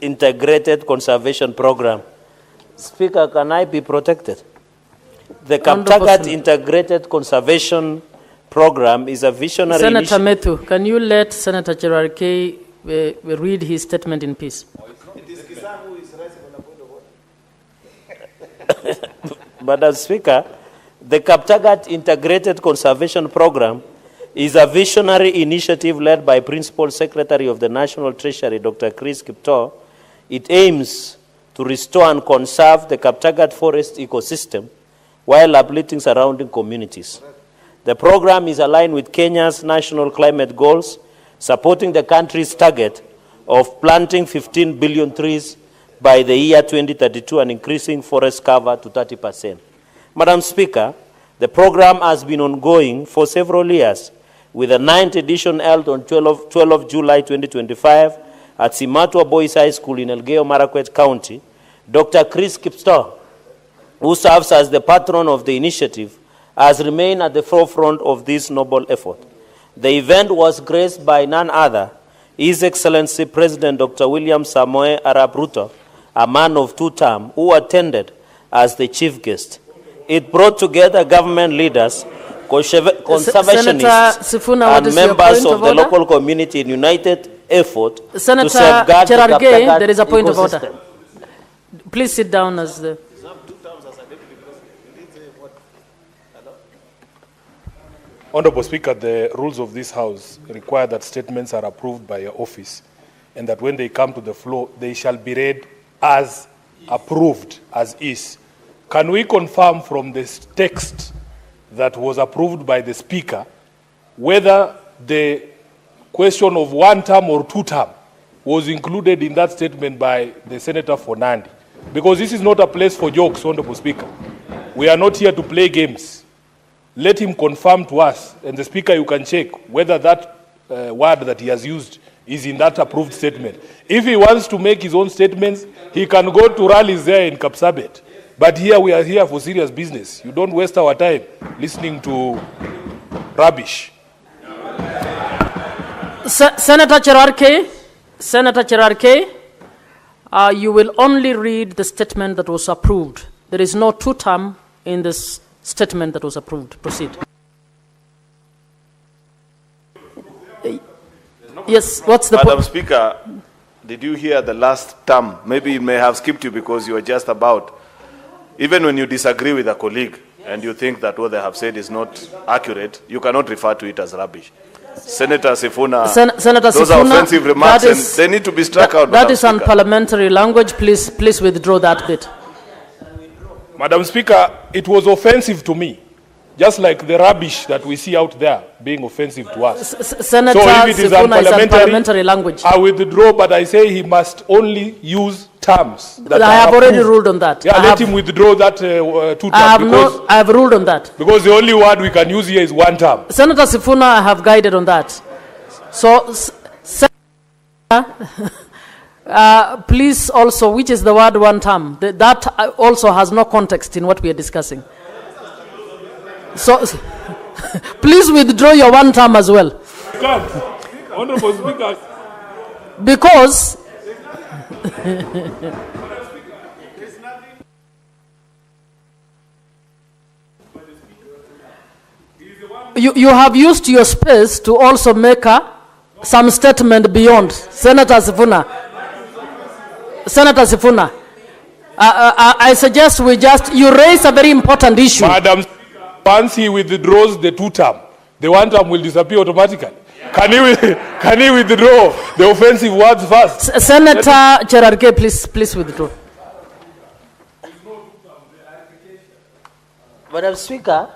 Integrated Conservation Program. Speaker, can I be protected? The Kaptagat Integrated Conservation Program is a visionary Senator Methu, can you let Senator Cherargei read his statement in peace? It is Kisan who is raising on a point of order. Madam Speaker, the Kaptagat Integrated Conservation Program is a visionary initiative led by Principal Secretary of the National Treasury, Dr. Chris Kiptoo. It aims to restore and conserve the Kaptagat forest ecosystem while uplifting surrounding communities. The program is aligned with Kenya's national climate goals, supporting the country's target of planting 15 billion trees by the year 2032 and increasing forest cover to 30%. Madam Speaker, the program has been ongoing for several years, with the 9th edition held on 12 July 2025 at Simatwa Boys High School in Elgeyo Marakwet County. Dr. Chris Kiptoo, who serves as the patron of the initiative, has remained at the forefront of this noble effort. The event was graced by none other, His Excellency President Dr. William Samoei Arap Ruto, a man of two terms, who attended as the chief guest. It brought together government leaders, conservationists, and members of the local community in united effort to safeguard the Kaptagat there is a point ecosystem. of order. Please sit down as the... Honorable Speaker, the rules of this House require that statements are approved by your office and that when they come to the floor, they shall be read as approved, as is. Can we confirm from this text that was approved by the Speaker whether the question of one term or two term was included in that statement by the Senator for Nandi? Because this is not a place for jokes, Honorable Speaker. We are not here to play games. Let him confirm to us, and the Speaker, you can check whether that word that he has used is in that approved statement. If he wants to make his own statements, he can go to rallies there in Kapsabet. But here we are here for serious business. You don't waste our time listening to rubbish. Senator Cherargei, you will only read the statement that was approved. There is no two-term in this statement that was approved. Proceed. Yes, what's the point? Madam Speaker, did you hear the last term? Maybe it may have skipped you because you were just about. Even when you disagree with a colleague and you think that what they have said is not accurate, you cannot refer to it as rubbish. Senator Sifuna, those are offensive remarks and they need to be struck out. That is unparliamentary language. Please withdraw that bit. Madam Speaker, it was offensive to me, just like the rubbish that we see out there being offensive to us. Senator so if it is unparliamentary language, I withdraw, but I say he must only use terms that I have already ruled on that. Yeah, let him withdraw that two terms. I have ruled on that. Because the only word we can use here is one term. Senator Sifuna, I have guided on that. So, please also, which is the word one term? That also has no context in what we are discussing. So, please withdraw your one term as well. Honorable Speaker. Because you have used your space to also make some statement beyond. Senator Sifuna, I suggest you raise a very important issue. Madam, once he withdraws the two term, the one term will disappear automatically. Can he withdraw the offensive words first? Senator Cherargei, please withdraw. Madam Speaker,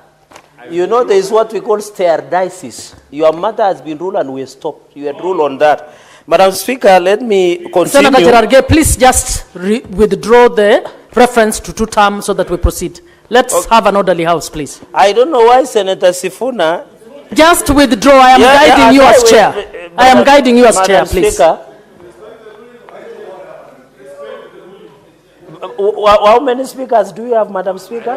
you know there is what we call Cherargei. Your matter has been ruled and we have stopped. You had ruled on that. Madam Speaker, let me continue. Senator Cherargei, please just withdraw the reference to two terms so that we proceed. Let's have an orderly house, please. I don't know why Senator Sifuna... Just withdraw. I am guiding you as chair. I am guiding you as chair, please. Speaker, how many speakers do you have, Madam Speaker?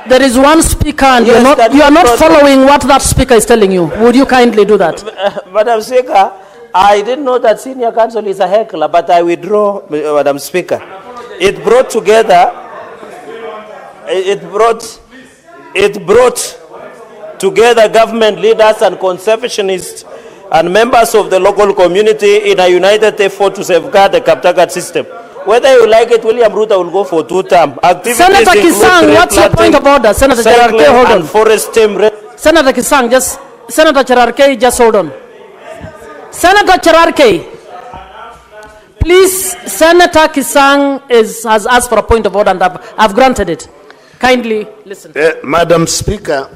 There is one speaker and you are not following what that speaker is telling you. Would you kindly do that? Madam Speaker, I didn't know that senior counsel is a heckler, but I withdraw, Madam Speaker. It brought together, it brought together government leaders and conservationists and members of the local community in a united effort to safeguard the Kaptagat system. Whether you like it, William Ruto will go for 2 terms. Senator Kisang, what's your point of order? Senator Cherargei, hold on. Forest Senator Kisang, Senator Cherargei, just hold on. Senator Cherargei, please, Senator Kisang has asked for a point of order and I've granted it. Kindly listen. Madam Speaker,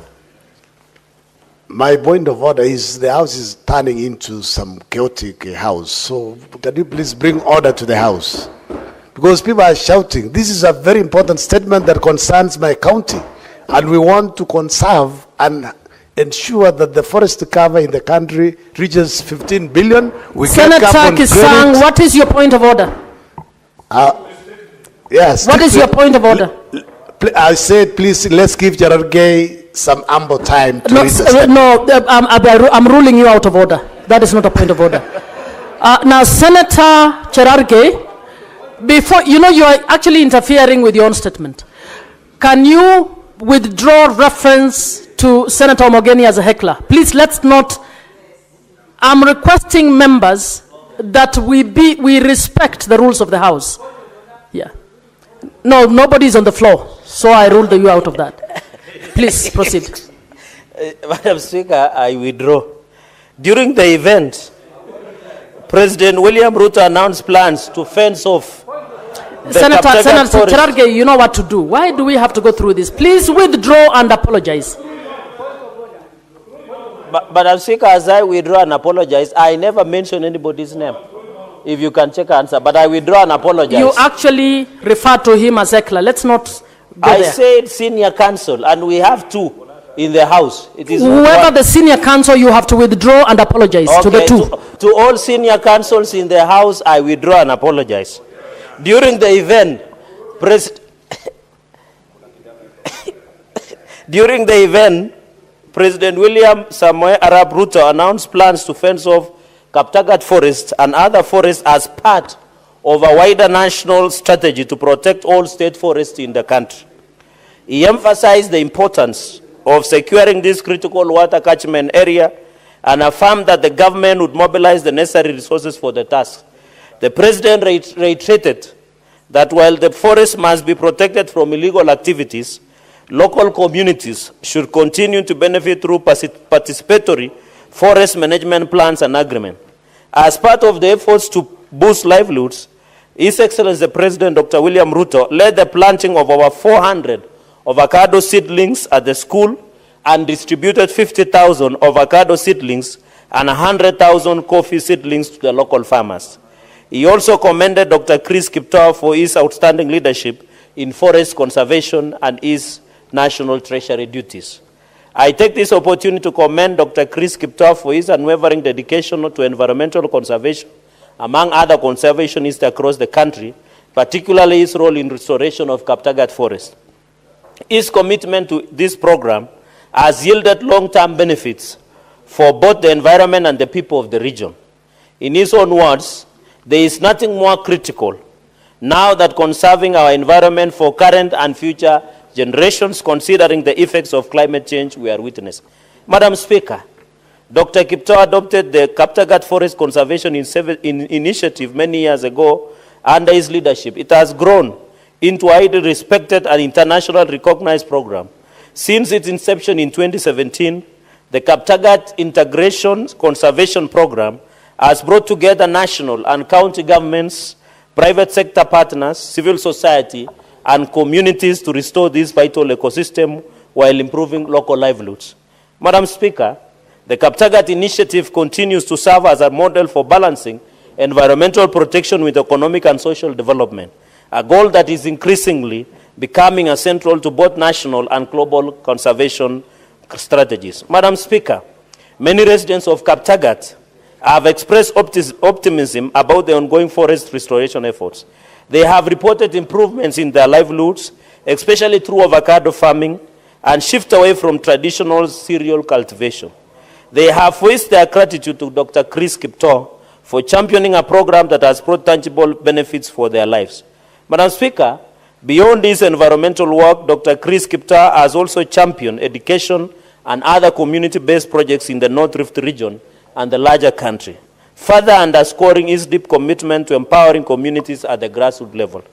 my point of order is the house is turning into some chaotic house. So can you please bring order to the house? Because people are shouting. This is a very important statement that concerns my county. And we want to conserve and ensure that the forest cover in the country reaches 15 billion. Senator Kisang, what is your point of order? Yes. What is your point of order? I said, please, let's give Cherargei some ample time to read the statement. I'm ruling you out of order. That is not a point of order. Now, Senator Cherargei, before, you are actually interfering with your own statement. Can you withdraw reference to Senator Omogeni as a heckler? Please, let's not. I'm requesting members that we respect the rules of the House. Yeah. No, nobody's on the floor, so I ruled you out of that. Please proceed. Madam Speaker, I withdraw. During the event, President William Ruto announced plans to fence off Senator Cherargei, you know what to do. Why do we have to go through this? Please withdraw and apologize. Madam Speaker, as I withdraw and apologize, I never mentioned anybody's name. If you can check answer, but I withdraw and apologize. You actually refer to him as heckler. Let's not go there. I said senior counsel, and we have 2 in the House. It is whoever the senior counsel, you have to withdraw and apologize to the 2. To all senior counsels in the House, I withdraw and apologize. During the event, President William Samoei Arap Ruto announced plans to fence off Kaptagat Forest and other forests as part of a wider national strategy to protect all state forests in the country. He emphasized the importance of securing this critical water catchment area and affirmed that the government would mobilize the necessary resources for the task. The President reiterated that while the forest must be protected from illegal activities, local communities should continue to benefit through participatory forest management plans and agreements. As part of the efforts to boost livelihoods, His Excellency the President Dr. William Ruto led the planting of over 400 avocado seedlings at the school and distributed 50,000 avocado seedlings and 100,000 coffee seedlings to the local farmers. He also commended Dr. Chris Kiptoo for his outstanding leadership in forest conservation and his national treasury duties. I take this opportunity to commend Dr. Chris Kiptoo for his unwavering dedication to environmental conservation, among other conservationists across the country, particularly his role in restoration of Kaptagat Forest. His commitment to this program has yielded long-term benefits for both the environment and the people of the region. In his own words, there is nothing more critical now that conserving our environment for current and future generations, considering the effects of climate change we are witnessing. Madam Speaker, Dr. Kiptoo adopted the Kaptagat Forest Conservation Initiative many years ago under his leadership. It has grown into a highly respected and internationally recognized program. Since its inception in 2017, the Kaptagat Integration Conservation Program has brought together national and county governments, private sector partners, civil society, and communities to restore this vital ecosystem while improving local livelihoods. Madam Speaker, the Kaptagat initiative continues to serve as a model for balancing environmental protection with economic and social development, a goal that is increasingly becoming central to both national and global conservation strategies. Madam Speaker, many residents of Kaptagat have expressed optimism about the ongoing forest restoration efforts. They have reported improvements in their livelihoods, especially through avocado farming, and shift away from traditional cereal cultivation. They have voiced their gratitude to Dr. Chris Kiptoo for championing a program that has brought tangible benefits for their lives. Madam Speaker, beyond this environmental work, Dr. Chris Kiptoo has also championed education and other community-based projects in the North Rift region and the larger country, further underscoring his deep commitment to empowering communities at the grassroots level.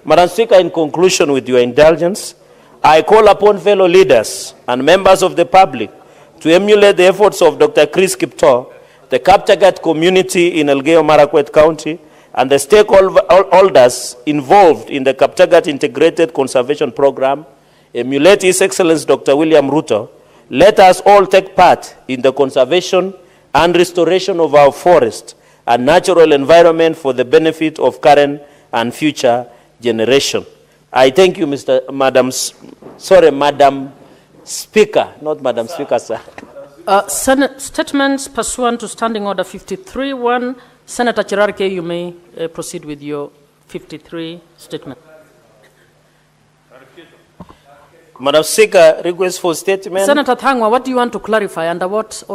Madam Speaker, in conclusion, with your indulgence, I call upon fellow leaders and members of the public to emulate the efforts of Dr. Chris Kiptoo, the Kaptagat community in Elgeyo Marakwet County, and the stakeholders involved in the Kaptagat Integrated Conservation Program. Emulate His Excellency Dr. William Ruto. Let us all take part in the conservation and restoration of our forest and natural environment for the benefit of current and future generation. I thank you, Madam Speaker, not Madam Speaker, sir. Senate statements pursuant to Standing Order 53.1. Senator Cherargei, you may proceed with your 53 statement. Madam Speaker, request for statement. Senator Thangwa, what do you want to clarify? Under what order?